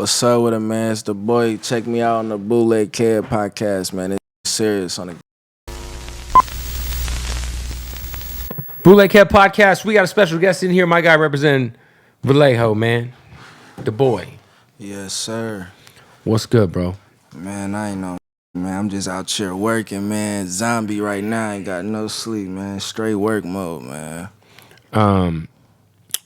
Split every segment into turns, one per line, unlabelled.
What's up with it, man? It's DaBoii. Check me out on the Bootleg podcast, man. It's serious on the
Bootleg podcast. We got a special guest in here. My guy representing Vallejo, man. DaBoii.
Yes, sir.
What's good, bro?
Man, I ain't know. Man, I'm just out here working, man. Zombie right now. Ain't got no sleep, man. Straight work mode, man.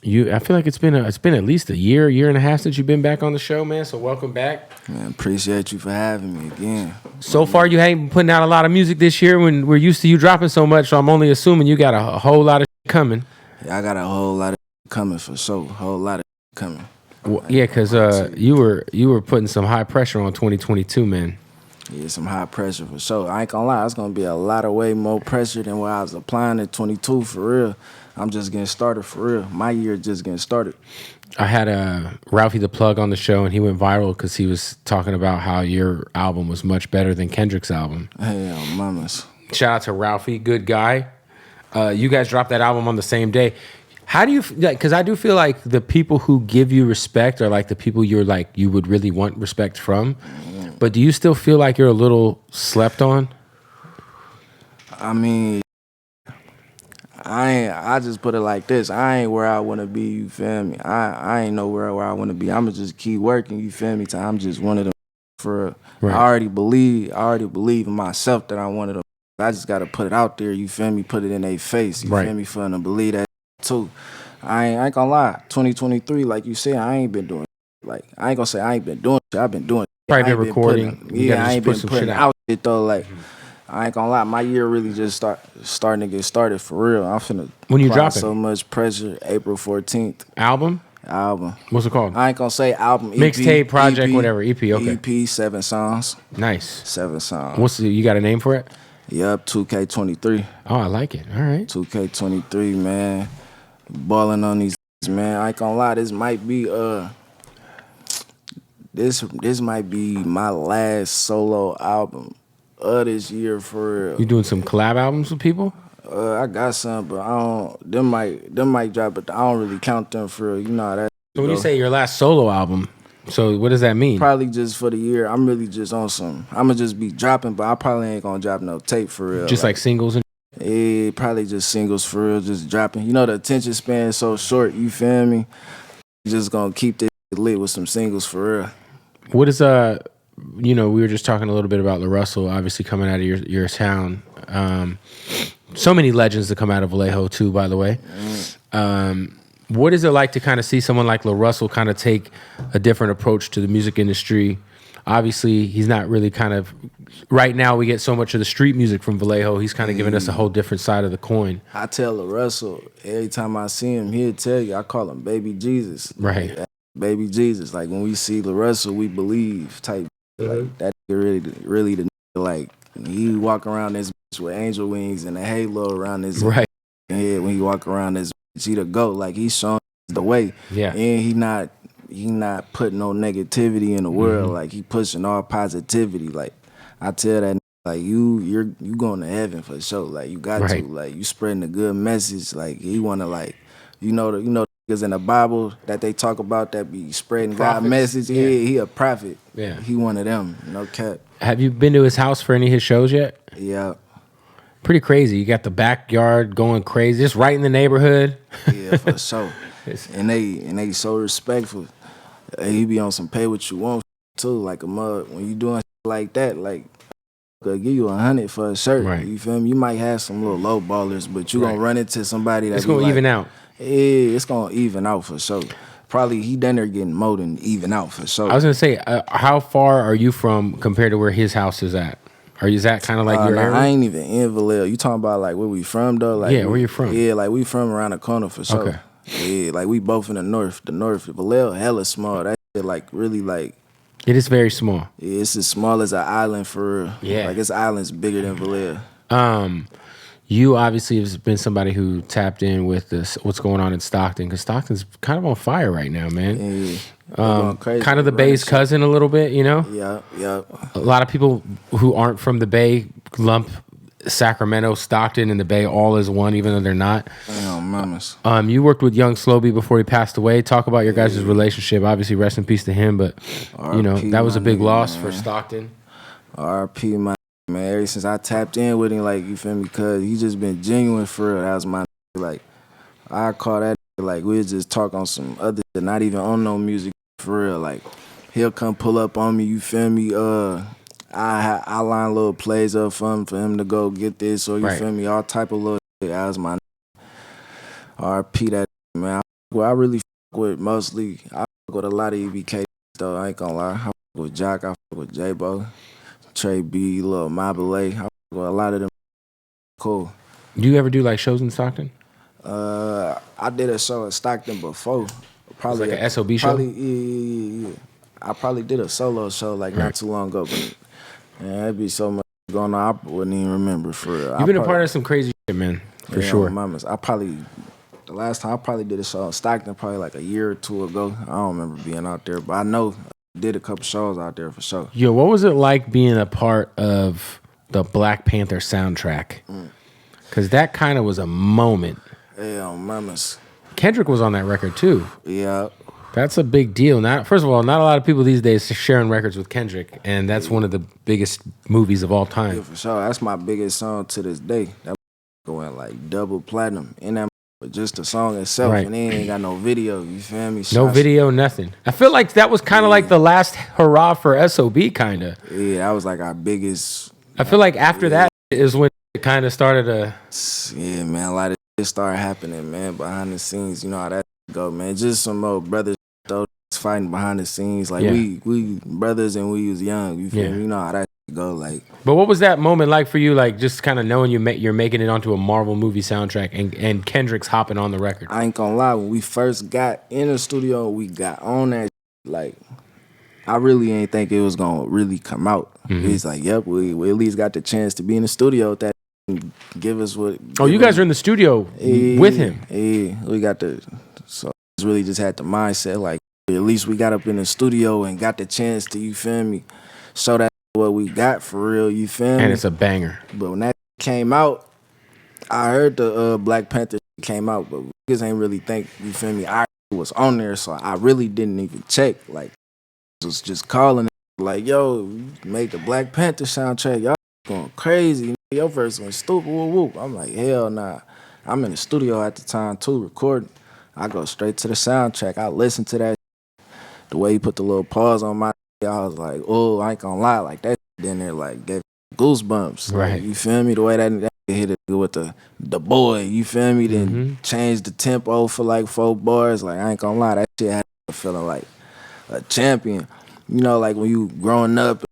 I feel like it's been at least a year and a half since you've been back on the show, man. So welcome back.
Man, appreciate you for having me again.
So far, you ain't been putting out a lot of music this year when we're used to you dropping so much. So I'm only assuming you got a whole lot of coming.
Yeah, I got a whole lot of coming for sure. Whole lot of coming.
Well, yeah, because you were putting some high pressure on 2022, man.
Yeah, some high pressure for sure. I ain't gonna lie, it's gonna be a lot of way more pressure than what I was applying at 22 for real. I'm just getting started for real. My year just getting started.
I had Ralphie the Plug on the show, and he went viral because he was talking about how your album was much better than Kendrick's album.
Hell, mamas.
Shout out to Ralphie, good guy. You guys dropped that album on the same day. How do you, because I do feel like the people who give you respect are like the people you would really want respect from. But do you still feel like you're a little slept on?
I mean, I just put it like this. I ain't where I want to be, you feel me? I ain't nowhere where I want to be. I'm going to just keep working, you feel me? I'm just one of them for right. I already believe in myself that I wanted to. I just got to put it out there, you feel me? Put it in their face, you feel me? For them to believe that too. I ain't gonna lie. 2023, like you said, I ain't been doing like I ain't gonna say I ain't been doing shit. I've been doing
probably been recording.
I ain't been putting out shit though. Like I ain't gonna lie, my year really just starting to get started for real. I'm finna
when you dropping
so much pressure. April 14th.
Album. What's it called?
I ain't gonna say album.
Mixtape, project, whatever. EP. Okay.
EP, 7 songs.
Nice.
7 songs.
You got a name for it?
Yup, 2K23.
Oh, I like it. All right.
2K23, man. Balling on these, man. I ain't gonna lie, this might be this might be my last solo album of this year for real.
You doing some collab albums with people?
I got some, but I don't. Them might drop, but I don't really count them for real. You know how that.
So when you say your last solo album, so what does that mean?
Probably just for the year. I'm really just on some. I'ma just be dropping, but I probably ain't gonna drop no tape for real.
Just like singles and.
Yeah, probably just singles for real, just dropping. You know the attention span is so short. You feel me? Just gonna keep this lit with some singles for real.
What is we were just talking a little bit about LaRussell, obviously coming out of your town. So many legends that come out of Vallejo too, by the way. What is it like to kind of see someone like LaRussell kind of take a different approach to the music industry? Obviously, he's not really kind of right now. We get so much of the street music from Vallejo. He's kind of giving us a whole different side of the coin.
I tell LaRussell every time I see him, he'll tell you. I call him Baby Jesus.
Right.
Baby Jesus. Like when we see LaRussell, we believe type. Like that really the like he walk around this bitch with angel wings and a halo around his
right
head when he walk around this bitch. He the GOAT. Like he's showing the way.
Yeah.
And he not putting no negativity in the world. Like he pushing all positivity. Like I tell that like you going to heaven for sure. Like you got to. Like you spreading a good message. Like he wanna like you know because in the Bible that they talk about that be spreading God message. Yeah. He a prophet.
Yeah.
He one of them. No cap.
Have you been to his house for any of his shows yet?
Yeah.
Pretty crazy. You got the backyard going crazy. Just right in the neighborhood.
Yeah, for sure. And they so respectful. He be on some pay what you want too. Like a mug. When you doing like that, like they'll give you 100 for a shirt.
Right.
You feel me? You might have some little low ballers, but you gonna run into somebody that's
gonna even out.
Yeah, it's gonna even out for sure. Probably he done there getting more than even out for sure.
I was gonna say, how far are you from compared to where his house is at? Or is that kind of like your area?
I ain't even in Vallejo. You talking about like where we from though? Like
where you from?
Yeah, like we from around the corner for sure.
Okay.
Yeah, like we both in the north. The north, Vallejo, hella small. That shit like really like.
It is very small.
Yeah, it's as small as an island for real.
Yeah.
Like this island's bigger than Vallejo.
You obviously have been somebody who tapped in with what's going on in Stockton, because Stockton's kind of on fire right now, man.
Yeah.
Kind of the Bay's cousin a little bit, you know?
Yeah.
A lot of people who aren't from the Bay lump Sacramento, Stockton, and the Bay all as one, even though they're not.
Damn, mamas.
You worked with young Slo-Be before he passed away. Talk about your guys' relationship. Obviously, rest in peace to him, but you know
RP,
that was a big
nigga,
loss
man.
for Stockton.
RP, my man. Ever since I tapped in with him, like, you feel me? Because he just been genuine for real. That was my like. I call that like we'll just talk on some other shit, not even on no music for real. Like he'll come pull up on me, you feel me? I line little plays up for him to go get this or you feel me? All type of little shit. That was my RP that man. I really fuck with mostly. I fuck with a lot of EBK though. I ain't gonna lie. I fuck with Jock. I fuck with J-Bo, Trey B, Lil Mabele. I fuck with a lot of them. Cool.
Do you ever do like shows in Stockton?
I did a show in Stockton before. Probably
like an SOB show?
Probably, yeah. I probably did a solo show like not too long ago, but man, that'd be so much going on. I wouldn't even remember for real.
You've been a part of some crazy shit, man, for sure.
Mamas. The last time I probably did a show in Stockton probably like a year or two ago. I don't remember being out there, but I know I did a couple shows out there for sure.
Yo, what was it like being a part of the Black Panther soundtrack? Because that kind of was a moment.
Yeah, mamas.
Kendrick was on that record too.
Yeah.
That's a big deal. First of all, not a lot of people these days are sharing records with Kendrick, and that's one of the biggest movies of all time.
Yeah, for sure. That's my biggest song to this day. That going like double platinum in that, just the song itself, and they ain't got no video. You feel me?
No video, nothing. I feel like that was kind of like the last hurrah for SOB, kind of.
Yeah, that was like our biggest.
I feel like after that is when it kind of started to.
Yeah, man, a lot of shit started happening, man, behind the scenes. You know how that go, man. Just some old brothers though fighting behind the scenes. Like we brothers and we was young. You feel me? You know how that go, like.
But what was that moment like for you? Like just kind of knowing you're making it onto a Marvel movie soundtrack and Kendrick's hopping on the record.
I ain't gonna lie, when we first got in the studio, we got on that. Like, I really ain't think it was gonna really come out. He's like, yep, we at least got the chance to be in the studio with that. Give us what.
Oh, you guys are in the studio with him.
Yeah, we got the. So it's really just had the mindset like at least we got up in the studio and got the chance to, you feel me, show that what we got for real. You feel me?
And it's a banger.
But when that came out, I heard the Black Panther came out, but niggas ain't really think, you feel me, I was on there, so I really didn't even check. Like, was just calling like, yo, you made the Black Panther soundtrack, y'all going crazy. Your verse went stupid, whoop, whoop. I'm like, hell nah. I'm in the studio at the time too, recording. I go straight to the soundtrack. I listen to that. The way he put the little pause on my, I was like, oh, I ain't gonna lie, like that in there, like gave goosebumps.
Right.
Like, you feel me? The way that hit it with the DaBoii, you feel me? Then changed the tempo for like 4 bars. Like, I ain't gonna lie, that shit had me feeling like a champion. You know, like when you growing up,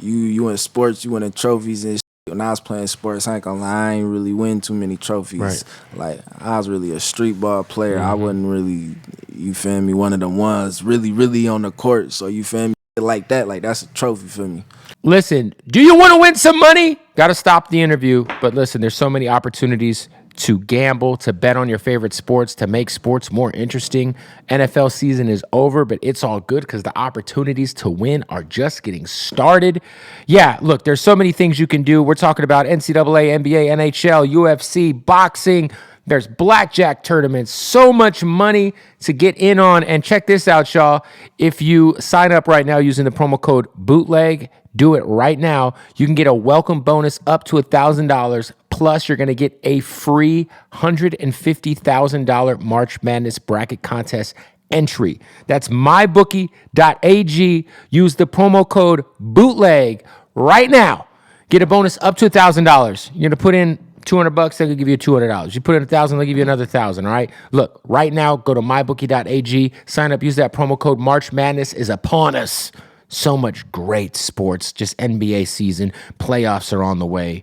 you in sports, you winning trophies and shit. When I was playing sports, I ain't gonna lie, I ain't really win too many trophies.
Right.
Like, I was really a street ball player. I wasn't really, you feel me, one of the ones really, really on the court. So, you feel me, like that, like that's a trophy for me.
Listen, do you want to win some money? Got to stop the interview. But listen, there's so many opportunities to gamble, to bet on your favorite sports, to make sports more interesting. NFL season is over, but it's all good because the opportunities to win are just getting started. Yeah, look, there's so many things you can do. We're talking about NCAA, NBA, NHL, UFC, boxing. There's blackjack tournaments, so much money to get in on. And check this out, y'all. If you sign up right now using the promo code BOOTLEG, do it right now. You can get a welcome bonus up to $1,000. Plus, you're going to get a free $150,000 March Madness bracket contest entry. That's mybookie.ag. Use the promo code BOOTLEG right now. Get a bonus up to $1,000. You're going to put in $200, they'll give you $200. You put in $1,000, they'll give you another $1,000. All right. Look, right now, go to mybookie.ag. Sign up. Use that promo code. March Madness is upon us. So much great sports. Just NBA season. Playoffs are on the way.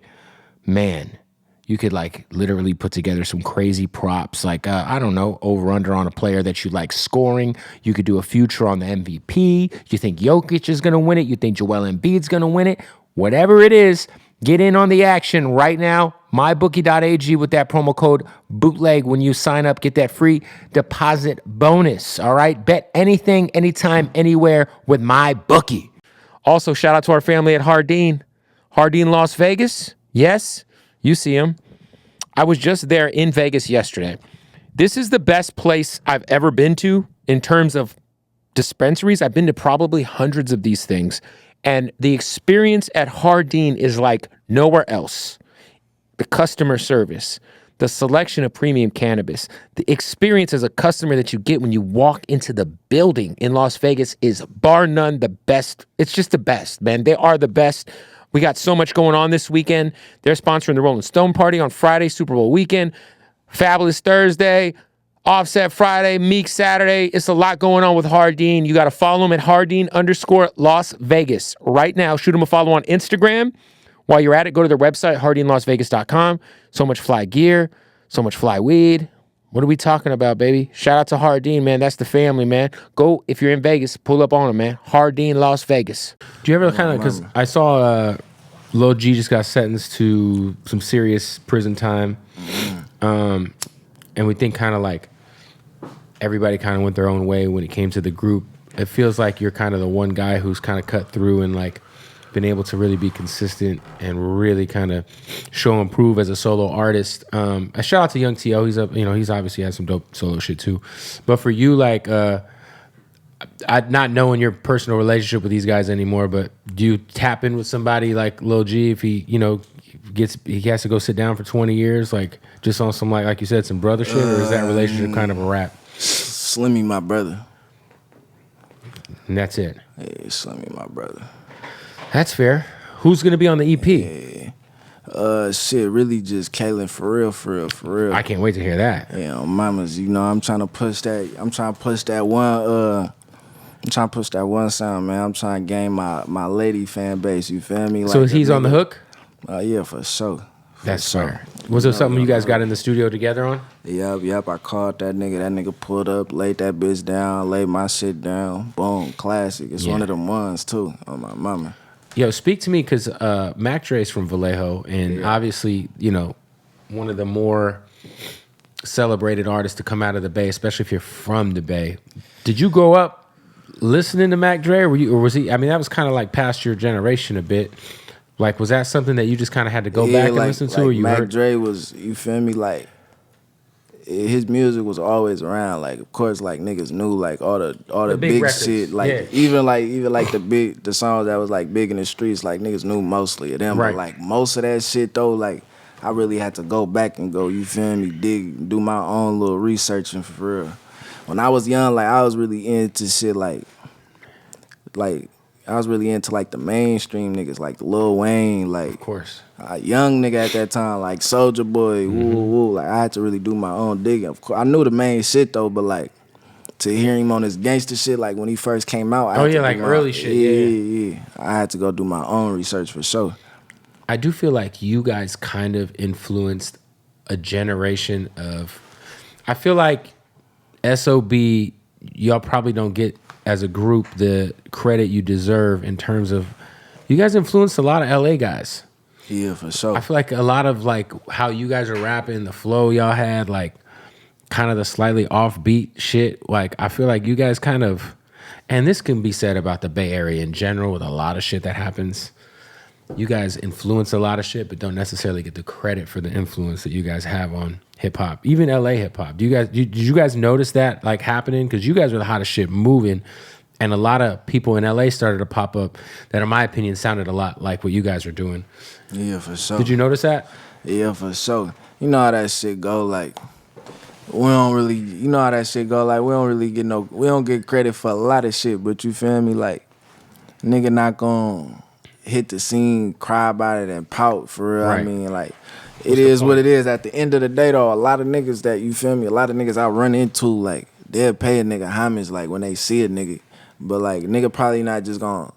Man, you could like literally put together some crazy props. Like I don't know, over under on a player that you like scoring. You could do a future on the MVP. You think Jokic is gonna win it? You think Joel Embiid's gonna win it? Whatever it is. Get in on the action right now. MyBookie.ag with that promo code BOOTLEG. When you sign up, get that free deposit bonus. All right? Bet anything, anytime, anywhere with MyBookie. Also, shout out to our family at Hardin. Hardin Las Vegas.
Yes, you see them. I was just there in Vegas yesterday. This is the best place I've ever been to in terms of dispensaries. I've been to probably hundreds of these things. And the experience at Hardin is like nowhere else. The customer service, the selection of premium cannabis, the experience as a customer that you get when you walk into the building in Las Vegas is bar none the best. It's just the best, man. They are the best. We got so much going on this weekend. They're sponsoring the Rolling Stone Party on Friday, Super Bowl weekend, Fabulous Thursday, Offset Friday, Meek Saturday. It's a lot going on with Hardin. You got to follow him at Hardin_Las Vegas. Right now, shoot him a follow on Instagram. While you're at it, go to their website, hardinlasvegas.com. So much fly gear, so much fly weed. What are we talking about, baby? Shout out to Hardin, man. That's the family, man. Go, if you're in Vegas, pull up on them, man. Hardin, Las Vegas.
Do you ever kind of, because I saw Lil G just got sentenced to some serious prison time. And we think kind of like everybody kind of went their own way when it came to the group. It feels like you're kind of the one guy who's kind of cut through and like been able to really be consistent and really kind of show and prove as a solo artist. A shout out to Young T.O. He's he's obviously had some dope solo shit too. But for you, like, not knowing your personal relationship with these guys anymore, but do you tap in with somebody like Lil G if he, he has to go sit down for 20 years, like just on some, like you said, some brother shit, or is that relationship kind of a wrap?
Slimmy, my brother.
And that's it.
Yeah, Slimmy, my brother.
That's fair. Who's gonna be on the EP?
Yeah. Shit, really just Kalen, for real.
I can't wait to hear that.
Yeah, mamas, I'm trying to push that. I'm trying to push that one. I'm trying to push that one sound, man. I'm trying to gain my lady fan base. You feel me?
So he's on the hook?
Yeah, for sure.
That's fair. Was there something you guys got in the studio together on?
Yep. I called that nigga. That nigga pulled up, laid that bitch down, laid my shit down. Boom, classic. It's one of them ones too. On my mama.
Yo, speak to me, because Mac Dre's from Vallejo, and obviously, one of the more celebrated artists to come out of the Bay, especially if you're from the Bay. Did you grow up listening to Mac Dre, or was he? I mean, that was kind of like past your generation a bit. Like, was that something that you just kind of had to go back and listen to, or you
Mac
heard?
Dre was, you feel me, like, his music was always around. Like, of course, like, niggas knew, like, all the big records, shit. Like, even like the songs that was, like, big in the streets, like, niggas knew mostly of them. Right. But, like, most of that shit, though, like, I really had to go back and go, you feel me, do my own little researching for real. When I was young, like, I was really into shit, like, I was really into, like, the mainstream niggas, like Lil Wayne, like,
of course,
young nigga at that time, like Soulja Boy, woo. Like, I had to really do my own digging. Of course, I knew the main shit though, but like to hear him on his gangster shit, like when he first came out.
Early shit.
Yeah. I had to go do my own research for sure.
I do feel like you guys kind of influenced a generation of. I feel like Slo-Be, y'all probably don't get as a group the credit you deserve in terms of you guys influenced a lot of LA guys.
Yeah, for sure.
I feel like a lot of like how you guys are rapping, the flow y'all had, like kind of the slightly offbeat shit. Like I feel like you guys kind of, and this can be said about the Bay Area in general with a lot of shit that happens. You guys influence a lot of shit, but don't necessarily get the credit for the influence that you guys have on hip hop, even LA hip hop. Did you guys notice that like happening? Because you guys are the hottest shit moving, and a lot of people in LA started to pop up that, in my opinion, sounded a lot like what you guys are doing.
Yeah, for sure.
Did you notice that?
Yeah, for sure. You know how that shit go. Like we don't really, we don't get credit for a lot of shit. But you feel me? Like nigga not gonna hit the scene, cry about it, and pout for real. Right. I mean, like, it is what it is. At the end of the day, though, a lot of niggas that, you feel me, a lot of niggas I run into, like, they'll pay a nigga homage, like, when they see a nigga. But, like, nigga probably not just gonna,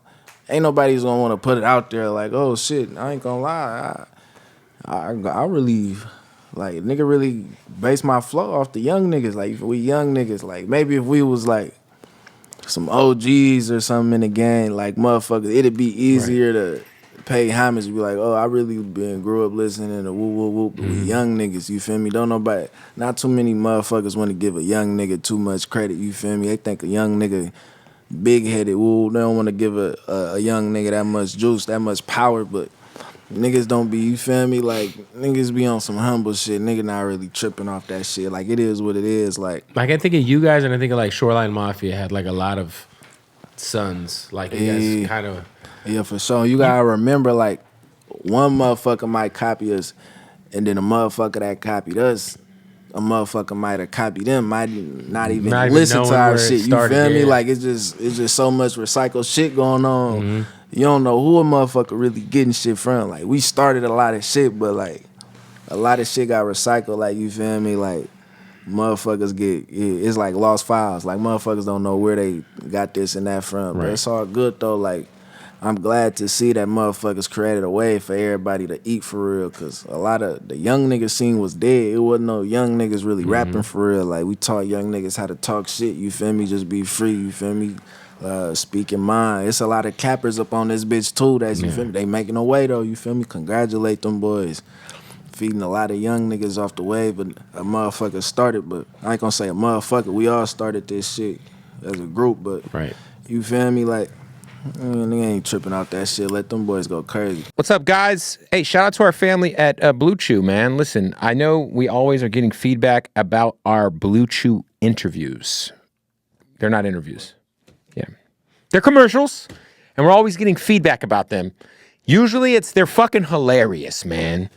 ain't nobody's gonna wanna put it out there, like, oh, shit, I ain't gonna lie. I really, like, nigga really base my flow off the young niggas. Like, if we young niggas, like, maybe if we was, like, some OGs or something in the game, like motherfuckers, it'd be easier to pay homage and be like, oh, I really grew up listening to woo. But we young niggas, you feel me? Not too many motherfuckers want to give a young nigga too much credit, you feel me? They think a young nigga big-headed, woo. They don't want to give a young nigga that much juice, that much power, but niggas don't be, you feel me? Like, niggas be on some humble shit. Nigga not really tripping off that shit. Like, it is what it is. Like
I think of you guys, and I think of like Shoreline Mafia had like a lot of sons. Like you guys kind of.
Yeah, for sure. You gotta remember, like, one motherfucker might copy us, and then a motherfucker that copied us, a motherfucker might have copied them, might not even listen to our shit. You feel me? Like, it's just so much recycled shit going on. Mm-hmm. You don't know who a motherfucker really getting shit from. Like, we started a lot of shit, but like a lot of shit got recycled. Like, you feel me? Like, motherfuckers it's like lost files. Like, motherfuckers don't know where they got this and that from. Right. But it's all good though. Like, I'm glad to see that motherfuckers created a way for everybody to eat for real, because a lot of the young nigga scene was dead. It wasn't no young niggas really rapping for real. Like, we taught young niggas how to talk shit, you feel me? Just be free, you feel me? Speak your mind. It's a lot of cappers up on this bitch too, that's, you feel me? They making a way though, you feel me? Congratulate them boys. Feeding a lot of young niggas off the wave, but a motherfucker started, but I ain't gonna say a motherfucker. We all started this shit as a group, but you feel me? Like, they ain't tripping out that shit. Let them boys go crazy.
What's up, guys? Hey, shout out to our family at Blue Chew, man. Listen, I know we always are getting feedback about our Blue Chew interviews. They're not interviews. Yeah. They're commercials, and we're always getting feedback about them. Usually they're fucking hilarious, man.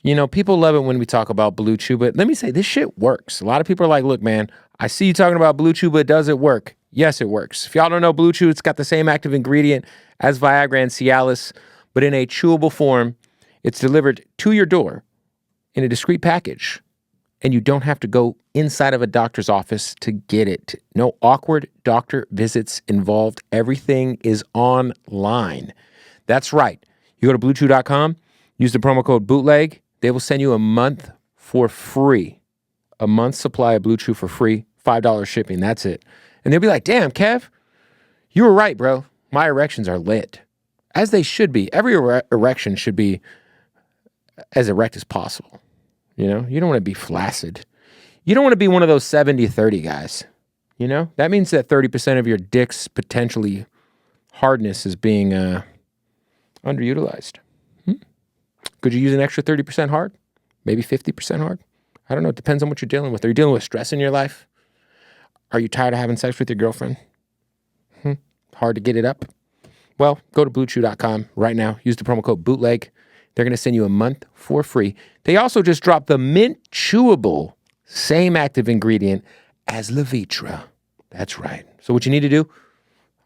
You know, people love it when we talk about Blue Chew, but let me say, this shit works. A lot of people are like, look, man, I see you talking about Blue Chew, but does it work? Yes, it works. If y'all don't know Blue Chew, it's got the same active ingredient as Viagra and Cialis, but in a chewable form. It's delivered to your door in a discreet package, and you don't have to go inside of a doctor's office to get it. No awkward doctor visits involved. Everything is online. That's right. You go to BlueChew.com, use the promo code Bootleg. They will send you a month for free. A month's supply of Blue Chew for free, $5 shipping. That's it. And they'll be like, damn, Kev, you were right, bro. My erections are lit. As they should be. Every erection should be as erect as possible. You know, you don't want to be flaccid. You don't want to be one of those 70-30 guys. You know, that means that 30% of your dick's potentially hardness is being underutilized. Could you use an extra 30% hard? Maybe 50% hard? I don't know. It depends on what you're dealing with. Are you dealing with stress in your life? Are you tired of having sex with your girlfriend? Hard to get it up? Well, go to BlueChew.com right now. Use the promo code Bootleg. They're going to send you a month for free. They also just dropped the mint chewable, same active ingredient as Levitra. That's right. So what you need to do,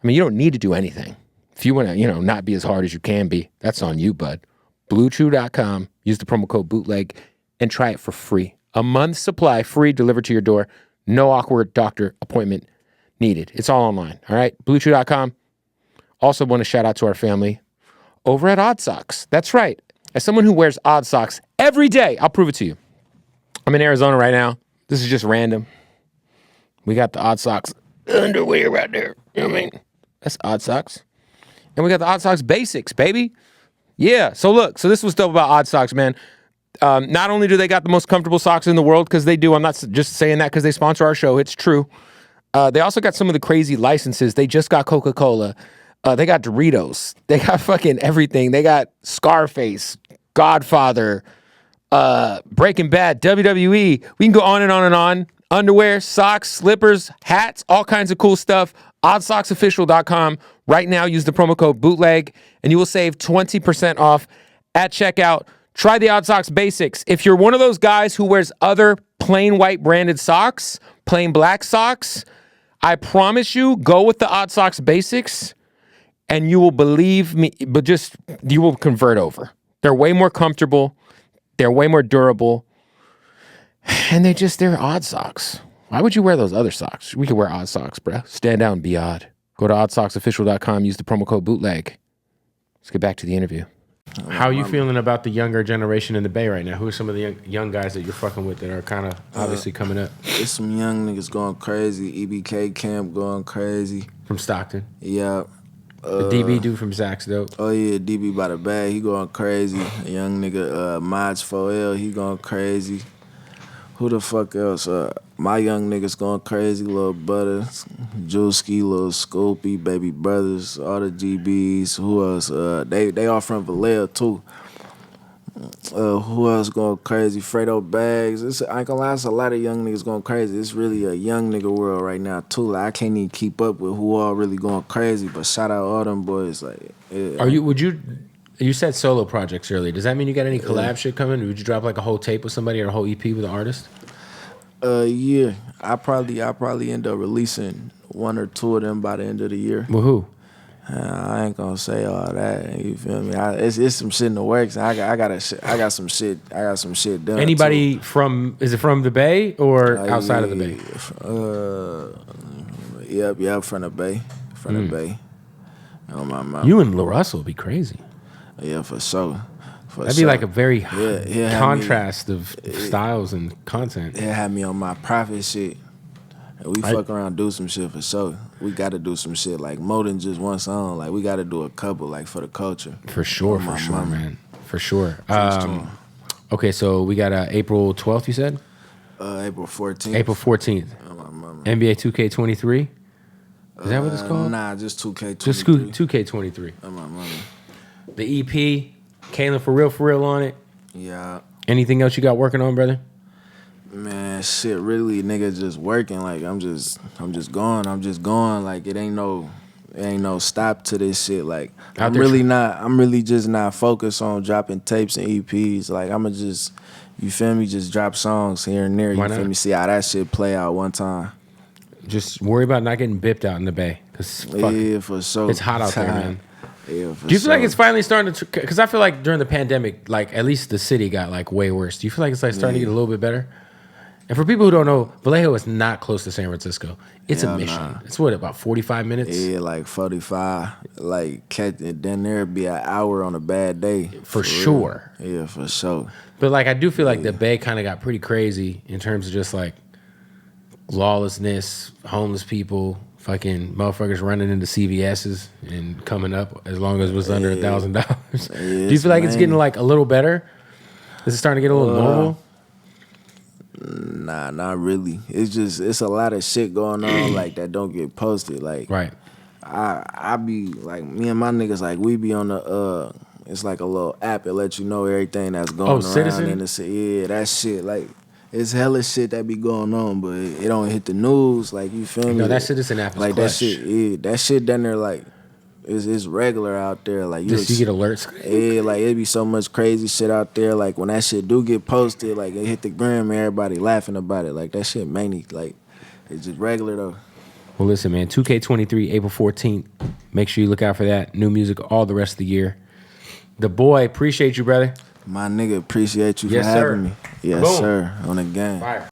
I mean, you don't need to do anything. If you want to, not be as hard as you can be, that's on you, bud. BlueChew.com. Use the promo code Bootleg and try it for free. A month's supply, free, delivered to your door. No awkward doctor appointment needed. It's all online, all right? BlueChew.com. Also want to shout out to our family over at Odd Socks. That's right. As someone who wears Odd Socks every day, I'll prove it to you. I'm in Arizona right now. This is just random. We got the Odd Socks underwear right there. You know what I mean? That's Odd Socks. And we got the Odd Socks Basics, baby. Yeah. So look, this was dope about Odd Socks, man. Not only do they got the most comfortable socks in the world, because they do, I'm not just saying that because they sponsor our show, it's true. They also got some of the crazy licenses. They just got Coca-Cola. They got Doritos. They got fucking everything. They got Scarface, Godfather, Breaking Bad, WWE. We can go on and on and on. Underwear, socks, slippers, hats, all kinds of cool stuff. OddSocksOfficial.com. Right now, use the promo code Bootleg, and you will save 20% off at checkout. Try the Odd Socks Basics. If you're one of those guys who wears other plain white branded socks, plain black socks, I promise you, go with the Odd Socks Basics and you will believe me, but you will convert over. They're way more comfortable. They're way more durable. And they're odd socks. Why would you wear those other socks? We could wear odd socks, bro. Stand out and be odd. Go to OddSocksOfficial.com. Use the promo code Bootleg. Let's get back to the interview.
How are you feeling about the younger generation in the Bay right now? Who are some of the young guys that you're fucking with that are kind of obviously coming up?
There's some young niggas going crazy. EBK camp going crazy.
From Stockton?
Yeah.
The DB dude from Zach's dope.
Oh yeah, DB by the bag. He going crazy. A young nigga, Mods 4L, he going crazy. Who the fuck else? My young niggas going crazy. Lil Butter, Juicy, Lil Scoopy, Baby Brothers, all the GBs. Who else? They all from Vallejo too. Who else going crazy? Fredo Bags. I ain't gonna lie, it's a lot of young niggas going crazy. It's really a young nigga world right now too. Like I can't even keep up with who all really going crazy. But shout out all them boys. Like, yeah.
You said solo projects earlier. Does that mean you got any collab shit coming? Would you drop like a whole tape with somebody or a whole EP with an artist?
Yeah. I probably end up releasing one or two of them by the end of the year.
Well, who?
I ain't gonna say all that. You feel me? It's some shit in the works. I got some shit. I got some shit done.
Anybody
too.
Is it from the Bay or outside of the Bay?
Yep, from the Bay. From the Bay. Oh my mama.
You and LaRussell would be crazy.
Yeah, for sure.
That'd be like a very contrast of styles and content.
It had me on my private shit. And we fuck around, do some shit for sure. We got to do some shit like more than just one song. Like we got to do a couple, like for the culture.
For sure, man. For sure. Okay, so we got April 12th. You said
April 14th.
April 14th.
Oh, my mama.
NBA 2K23. Is that what it's called?
Nah, just 2K23.
Just 2K23.
Oh, my mama.
The EP, Kalen for real on it.
Yeah.
Anything else you got working on, brother?
Man, shit, really, nigga, just working. Like I'm just going. Like it ain't no stop to this shit. Like I'm really just not focused on dropping tapes and EPs. Like I'ma just, you feel me, just drop songs here and there. You feel me, see how that shit play out one time.
Just worry about not getting bipped out in the Bay. Cause
yeah, for sure.
It's hot out there, man.
Yeah, for
Do you feel like it's finally starting to? Because I feel like during the pandemic, like at least the city got like way worse. Do you feel like it's like starting to get a little bit better? And for people who don't know, Vallejo is not close to San Francisco. It's a mission. Nah. It's what, about 45 minutes?
Yeah, like 45. Like then there'd be an hour on a bad day.
For sure.
Yeah, for sure.
But like I do feel like the Bay kind of got pretty crazy in terms of just like lawlessness, homeless people, fucking motherfuckers running into CVS's and coming up as long as it was under $1,000. Do you feel like it's getting like a little better? Is it starting to get a little normal?
Nah, not really. It's a lot of shit going on like that don't get posted. Like
right.
I be like me and my niggas like we be on the it's like a little app that lets you know everything that's going around
Citizen?
in the city. Yeah, that shit like it's hella shit that be going on, but it don't hit the news. Like you feel me?
No, that Citizen app is
like
clutch.
That shit. Yeah, that shit down there like. It's regular out there. Like
you get alerts.
Yeah, like it be so much crazy shit out there. Like when that shit do get posted, like it hit the gram, everybody laughing about it. Like that shit mainly, like it's just regular though.
Well, listen, man. 2K23, April 14th. Make sure you look out for that. New music all the rest of the year. DaBoii, appreciate you, brother.
My nigga, appreciate you for having me. Yes, sir. On the game. Fire.